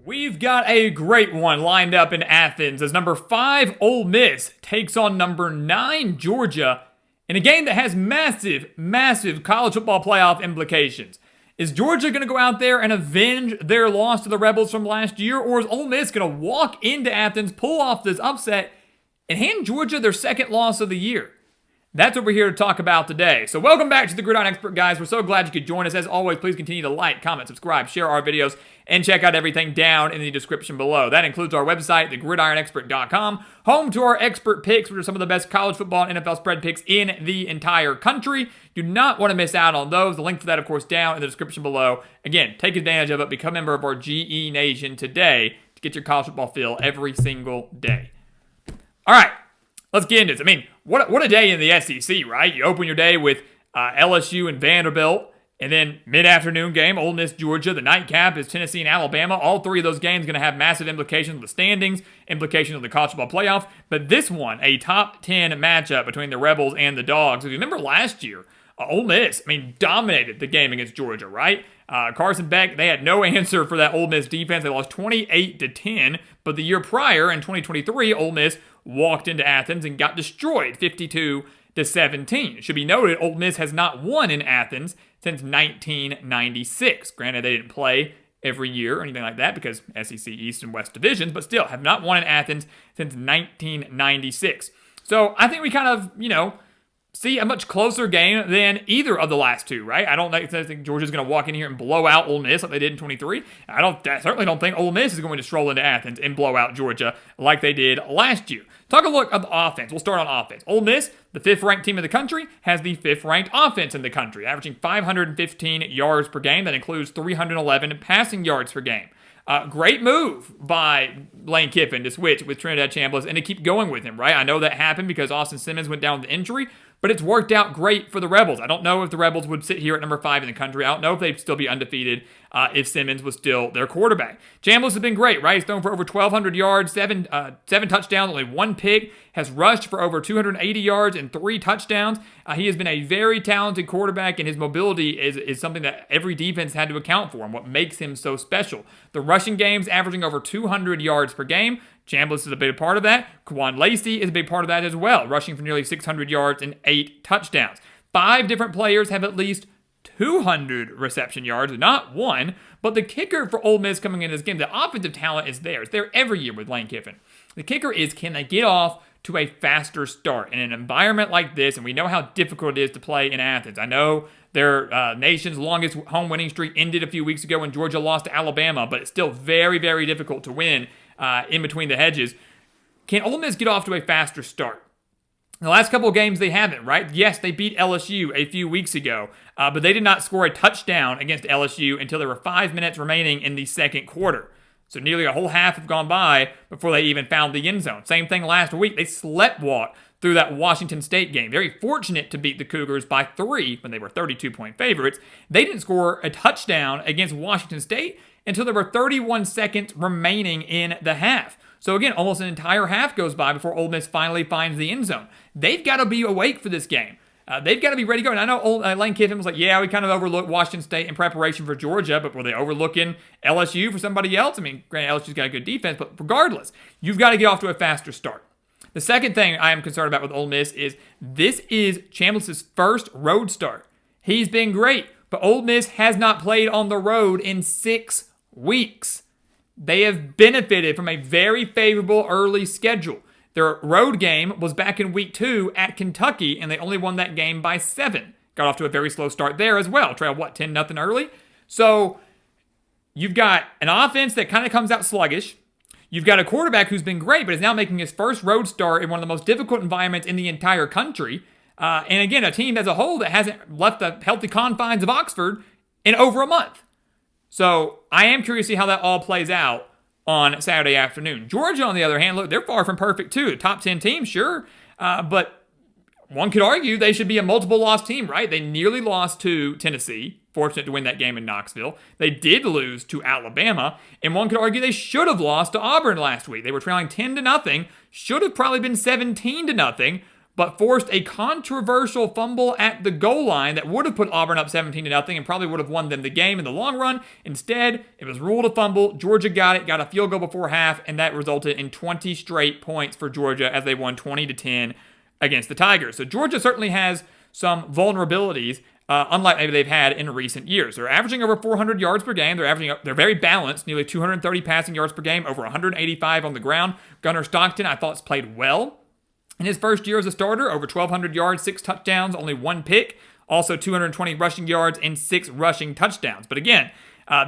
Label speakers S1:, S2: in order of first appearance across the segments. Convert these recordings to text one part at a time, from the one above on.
S1: We've got a great one lined up in Athens as number 5 Ole Miss takes on number 9 Georgia in a game that has massive college football playoff implications. Is Georgia going to go out there and avenge their loss to the Rebels from last year, or is Ole Miss going to walk into Athens, pull off this upset, and hand Georgia their second loss of the year? That's what we're here to talk about today. So welcome back to the Gridiron Expert, guys. We're so glad you could join us. As always, please continue to like, comment, subscribe, share our videos, and check out everything down in the description below. That includes our website, thegridironexpert.com, home to our expert picks, which are some of the best college football and NFL spread picks in the entire country. Do not want to miss out on those. The link for that, of course, down in the description below. Again, take advantage of it. Become a member of our GE Nation today to get your college football feel every single day. All right. Let's get into this. I mean, what a day in the SEC, right? You open your day with LSU and Vanderbilt, and then mid-afternoon game, Ole Miss, Georgia. The nightcap is Tennessee and Alabama. All three of those games going to have massive implications of the standings, implications of the college football playoff. But this one, a top 10 matchup between the Rebels and the Dogs. If you remember last year, Ole Miss, dominated the game against Georgia, right? Carson Beck, they had no answer for that Ole Miss defense. They lost 28-10. But the year prior, in 2023, Ole Miss walked into Athens and got destroyed 52-17. It should be noted, Ole Miss has not won in Athens since 1996. Granted, they didn't play every year or anything like that because SEC East and West divisions, but still have not won in Athens since 1996. So I think we kind of, see a much closer game than either of the last two, right? I don't think Georgia's going to walk in here and blow out Ole Miss like they did in 23. I certainly don't think Ole Miss is going to stroll into Athens and blow out Georgia like they did last year. Talk a look at the offense. We'll start on offense. Ole Miss, the 5th-ranked team in the country, has the 5th-ranked offense in the country, averaging 515 yards per game. That includes 311 passing yards per game. Great move by Lane Kiffin to switch with Trinidad Chambliss and to keep going with him, right? I know that happened because Austin Simmons went down with injury, but it's worked out great for the Rebels. I don't know if the Rebels would sit here at number 5 in the country. I don't know if they'd still be undefeated if Simmons was still their quarterback. Chambliss has been great, right? He's thrown for over 1,200 yards, seven touchdowns, only 1 pick, has rushed for over 280 yards and 3 touchdowns. He has been a very talented quarterback, and his mobility is something that every defense had to account for and what makes him so special. The rushing game's averaging over 200 yards per game. Chambliss is a big part of that. Kwan Lacey is a big part of that as well, rushing for nearly 600 yards and 8 touchdowns. 5 different players have at least 200 reception yards, not 1. But the kicker for Ole Miss coming into this game, the offensive talent is there. It's there every year with Lane Kiffin. The kicker is, can they get off to a faster start in an environment like this? And we know how difficult it is to play in Athens. I know their nation's longest home winning streak ended a few weeks ago when Georgia lost to Alabama, but it's still very, very difficult to win in between the hedges. Can Ole Miss get off to a faster start? The last couple of games, they haven't, right? Yes, they beat LSU a few weeks ago, but they did not score a touchdown against LSU until there were 5 minutes remaining in the second quarter. So nearly a whole half have gone by before they even found the end zone. Same thing last week. They sleptwalked through that Washington State game. Very fortunate to beat the Cougars by 3 when they were 32-point favorites. They didn't score a touchdown against Washington State until there were 31 seconds remaining in the half. So again, almost an entire half goes by before Ole Miss finally finds the end zone. They've got to be awake for this game. They've got to be ready to go. And I know Lane Kiffin was like, yeah, we kind of overlooked Washington State in preparation for Georgia, but were they overlooking LSU for somebody else? Granted, LSU's got a good defense, but regardless, you've got to get off to a faster start. The second thing I am concerned about with Ole Miss is this is Chambliss' first road start. He's been great, but Ole Miss has not played on the road in 6 weeks. They have benefited from a very favorable early schedule. Their road game was back in week 2 at Kentucky, and they only won that game by 7. Got off to a very slow start there as well. Trailed, 10-0 early? So you've got an offense that kind of comes out sluggish. You've got a quarterback who's been great, but is now making his first road start in one of the most difficult environments in the entire country. And again, a team as a whole that hasn't left the healthy confines of Oxford in over a month. So I am curious to see how that all plays out on Saturday afternoon. Georgia, on the other hand, look, they're far from perfect too. Top 10 team, sure. But one could argue they should be a multiple loss team, right? They nearly lost to Tennessee. Fortunate to win that game in Knoxville. They did lose to Alabama. And one could argue they should have lost to Auburn last week. They were trailing 10-0. Should have probably been 17-0. but forced a controversial fumble at the goal line that would have put Auburn up 17-0 and probably would have won them the game in the long run. Instead, it was ruled a fumble. Georgia got it, got a field goal before half, and that resulted in 20 straight points for Georgia as they won 20-10 against the Tigers. So Georgia certainly has some vulnerabilities, unlike maybe they've had in recent years. They're averaging over 400 yards per game. They're very balanced, nearly 230 passing yards per game, over 185 on the ground. Gunnar Stockton, I thought, has played well in his first year as a starter, over 1,200 yards, 6 touchdowns, only 1 pick. Also 220 rushing yards and 6 rushing touchdowns. But again,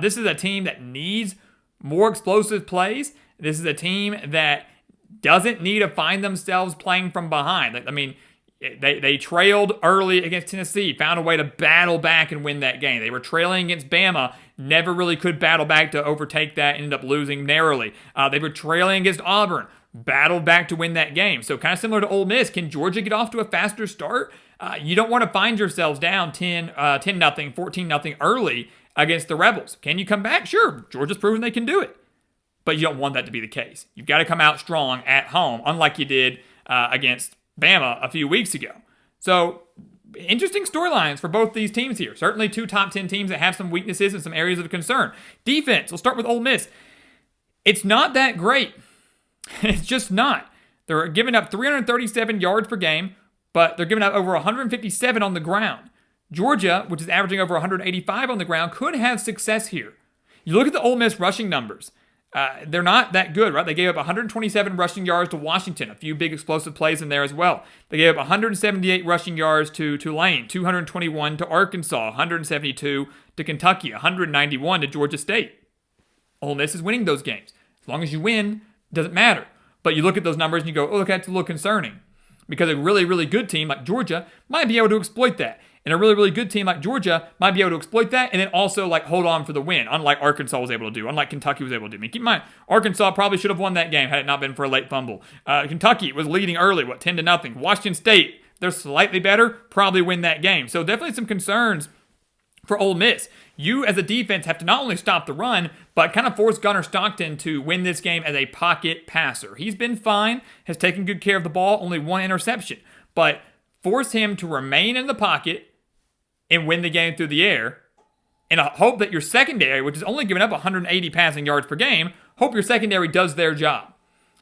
S1: this is a team that needs more explosive plays. This is a team that doesn't need to find themselves playing from behind. I mean, they trailed early against Tennessee, found a way to battle back and win that game. They were trailing against Bama, never really could battle back to overtake that, ended up losing narrowly. They were trailing against Auburn, battled back to win that game. So kind of similar to Ole Miss, can Georgia get off to a faster start? You don't want to find yourselves down 10-0, 14-0 early against the Rebels. Can you come back? Sure, Georgia's proven they can do it. But you don't want that to be the case. You've got to come out strong at home, unlike you did against Bama a few weeks ago. So, interesting storylines for both these teams here. Certainly 2 top 10 teams that have some weaknesses and some areas of concern. Defense, we'll start with Ole Miss. It's not that great. It's just not. They're giving up 337 yards per game, but they're giving up over 157 on the ground. Georgia, which is averaging over 185 on the ground, could have success here. You look at the Ole Miss rushing numbers. They're not that good, right? They gave up 127 rushing yards to Washington, a few big explosive plays in there as well. They gave up 178 rushing yards to Tulane, 221 to Arkansas, 172 to Kentucky, 191 to Georgia State. Ole Miss is winning those games. As long as you win, it doesn't matter. But you look at those numbers and you go, oh, look, that's a little concerning. Because a really, really good team like Georgia might be able to exploit that. And a really, really good team like Georgia might be able to exploit that and then also hold on for the win, unlike Arkansas was able to do, unlike Kentucky was able to do. I mean, keep in mind, Arkansas probably should have won that game had it not been for a late fumble. Kentucky was leading early, 10-0. Washington State, they're slightly better, probably win that game. So definitely some concerns for Ole Miss. You as a defense have to not only stop the run, but kind of force Gunnar Stockton to win this game as a pocket passer. He's been fine, has taken good care of the ball, only 1 interception. But force him to remain in the pocket and win the game through the air, and hope that your secondary, which is only giving up 180 passing yards per game, hope your secondary does their job.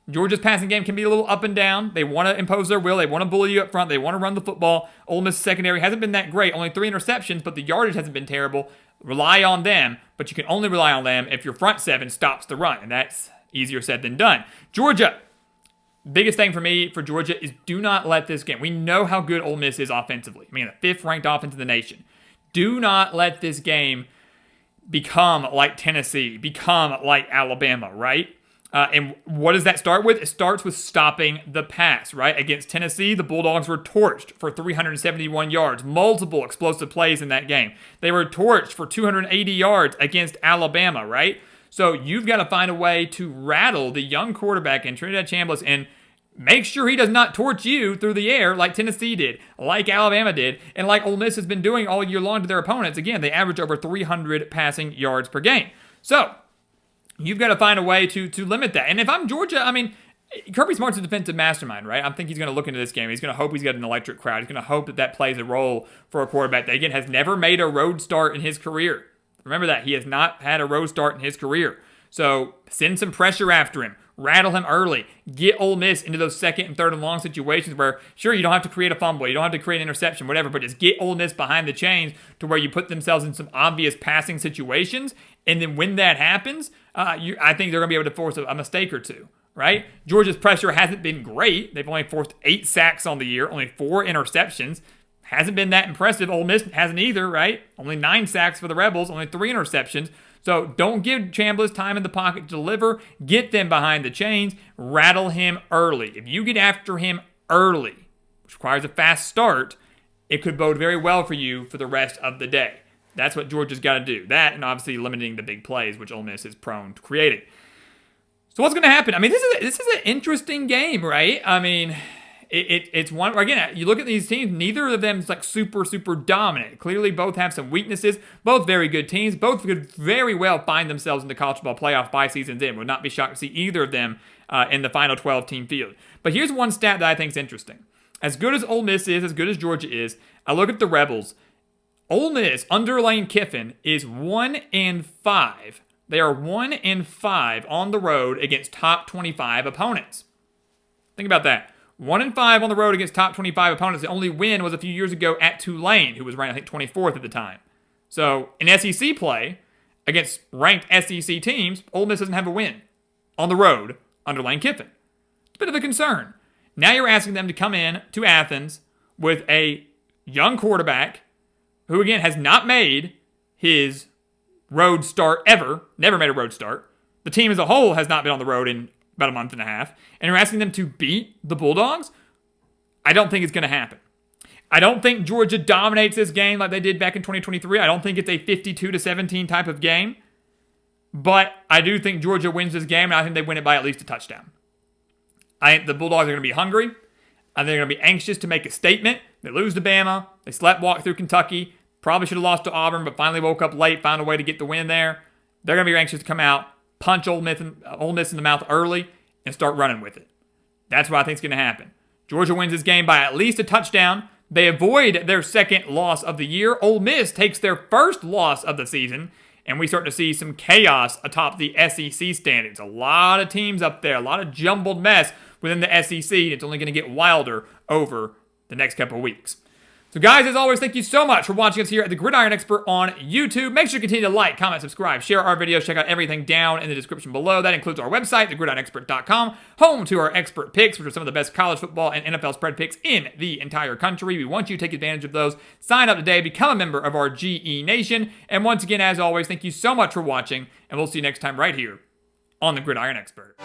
S1: Georgia's passing game can be a little up and down. They want to impose their will. They want to bully you up front. They want to run the football. Ole Miss secondary hasn't been that great. Only 3 interceptions, but the yardage hasn't been terrible. Rely on them, but you can only rely on them if your front 7 stops the run, and that's easier said than done. Georgia. Biggest thing for me for Georgia is do not let this game. We know how good Ole Miss is offensively. I mean, the 5th ranked offense in the nation. Do not let this game become like Tennessee, become like Alabama, right? And what does that start with? It starts with stopping the pass, right? Against Tennessee, the Bulldogs were torched for 371 yards, multiple explosive plays in that game. They were torched for 280 yards against Alabama, right? So you've got to find a way to rattle the young quarterback in Trinidad Chambliss and make sure he does not torch you through the air like Tennessee did, like Alabama did, and like Ole Miss has been doing all year long to their opponents. Again, they average over 300 passing yards per game. So you've got to find a way to limit that. And if I'm Georgia, I mean, Kirby Smart's a defensive mastermind, right? I think he's going to look into this game. He's going to hope he's got an electric crowd. He's going to hope that plays a role for a quarterback that, again, has never made a road start in his career. Remember that. He has not had a road start in his career. So send some pressure after him. Rattle him early. Get Ole Miss into those 2nd and 3rd and long situations where, sure, you don't have to create a fumble. You don't have to create an interception, whatever, but just get Ole Miss behind the chains to where you put themselves in some obvious passing situations. And then when that happens, I think they're going to be able to force a mistake or two, right? Georgia's pressure hasn't been great. They've only forced 8 sacks on the year, only 4 interceptions. Hasn't been that impressive. Ole Miss hasn't either, right? Only 9 sacks for the Rebels, only 3 interceptions. So don't give Chambliss time in the pocket to deliver. Get them behind the chains. Rattle him early. If you get after him early, which requires a fast start, it could bode very well for you for the rest of the day. That's what Georgia's got to do. That and obviously limiting the big plays, which Ole Miss is prone to creating. So what's going to happen? I mean, this is an interesting game, right? I mean, it's one, again, you look at these teams, neither of them is like super, super dominant. Clearly, both have some weaknesses. Both very good teams. Both could very well find themselves in the college football playoff by season's end. Would not be shocked to see either of them in the final 12-team field. But here's one stat that I think is interesting. as good as Ole Miss is, as good as Georgia is, I look at the Rebels. Ole Miss, under Lane Kiffin, is 1-5. They are 1-5 on the road against top 25 opponents. Think about that. 1-5 on the road against top 25 opponents. The only win was a few years ago at Tulane, who was ranked, I think, 24th at the time. So, in SEC play, against ranked SEC teams, Ole Miss doesn't have a win on the road under Lane Kiffin. It's a bit of a concern. Now you're asking them to come in to Athens with a young quarterback who, again, has not made his road start ever. Never made a road start. The team as a whole has not been on the road in about a month and a half. And you're asking them to beat the Bulldogs? I don't think it's going to happen. I don't think Georgia dominates this game like they did back in 2023. I don't think it's a 52-17 type of game. But I do think Georgia wins this game, and I think they win it by at least a touchdown. I think the Bulldogs are going to be hungry. I think they're going to be anxious to make a statement. They lose to Bama. They sleptwalk through Kentucky. Probably should have lost to Auburn, but finally woke up late, found a way to get the win there. They're going to be anxious to come out, punch Ole Miss in the mouth early, and start running with it. That's what I think is going to happen. Georgia wins this game by at least a touchdown. They avoid their second loss of the year. Ole Miss takes their first loss of the season, and we start to see some chaos atop the SEC standings. A lot of teams up there, a lot of jumbled mess within the SEC. It's only going to get wilder over the next couple of weeks. So guys, as always, thank you so much for watching us here at the Gridiron Expert on YouTube. Make sure to continue to like, comment, subscribe, share our videos, check out everything down in the description below. That includes our website, thegridironexpert.com, home to our expert picks, which are some of the best college football and NFL spread picks in the entire country. We want you to take advantage of those. Sign up today, become a member of our GE Nation. And once again, as always, thank you so much for watching, and we'll see you next time right here on the Gridiron Expert.